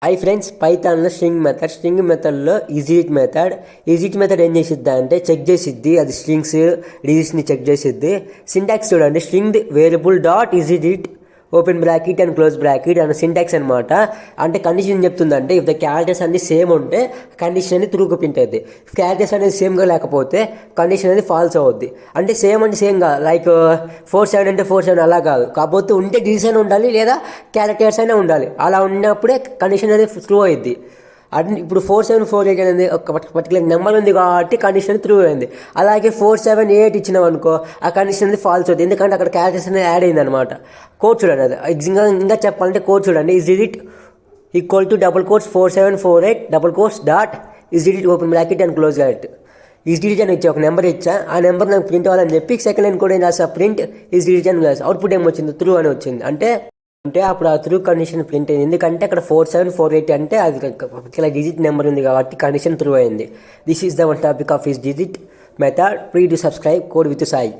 Hi friends, పైథాన్లో string మెథడ్లో is it method ఏం చేసిద్ది అంటే చెక్ చేసిద్ది, అది స్ట్రింగ్స్ డిజిట్స్ని చెక్ చేసిద్ది. సింటాక్స్ చూడండి, string variable dot is it open bracket and close bracket అన్న సింటాక్స్ అనమాట. అంటే కండిషన్ చెప్తుందంటే ఇఫ్ ద క్యారెక్టర్స్ అన్ని సేమ్ ఉంటే కండిషన్ అనేది ట్రూగా ప్రింట్ అవుద్ది. క్యారెక్టర్స్ అనేది సేమ్గా లేకపోతే కండిషన్ అనేది ఫాల్స్ అవుద్ది. అంటే సేమ్ కాదు, లైక్ 47 అంటే 47 అలా కాదు, కాకపోతే ఉంటే డిజిట్స్ అయినా ఉండాలి లేదా క్యారెక్టర్స్ అయినా ఉండాలి. అలా ఉన్నప్పుడే కండిషన్ అనేది ట్రూ అయింది. అది ఇప్పుడు 4748 అనేది ఒక పర్టికులర్ నెంబర్ ఉంది కాబట్టి కండిషన్ ట్రూ అయింది. అలాగే 478 ఇచ్చినాం అనుకో, ఆ కండిషన్ అనేది ఫాల్స్ అవుతుంది, ఎందుకంటే అక్కడ క్యారెక్టర్స్ అనేది యాడ్ అయింది అనమాట. కోడ్ చూడండి, అది ఇంకా చెప్పాలంటే కోడ్ చూడండి. Is digit equal to double quotes 4748 double quotes dot is digit open bracket and close bracket. Is digit అని ఇచ్చా, ఒక నెంబర్ ఇచ్చా, ఆ నెంబర్ నాకు ప్రింట్ అవ్వాలని చెప్పి సెకండ్ లైన్ కూడా ఏం రాసా, ప్రింట్ ఈజ్ డిజిట్ అని రాసా. అవుట్పుట్ ఏమొచ్చింది, ట్రూ అని వచ్చింది. అంటే అప్పుడు ఆ ట్రూ కండిషన్ ప్రింట్ అయింది, ఎందుకంటే అక్కడ 4748 అంటే అది ఇలా డిజిట్ నెంబర్ ఉంది కాబట్టి కండిషన్ ట్రూ అయింది. This is the one topic of is digit method. Please do subscribe code with Sai.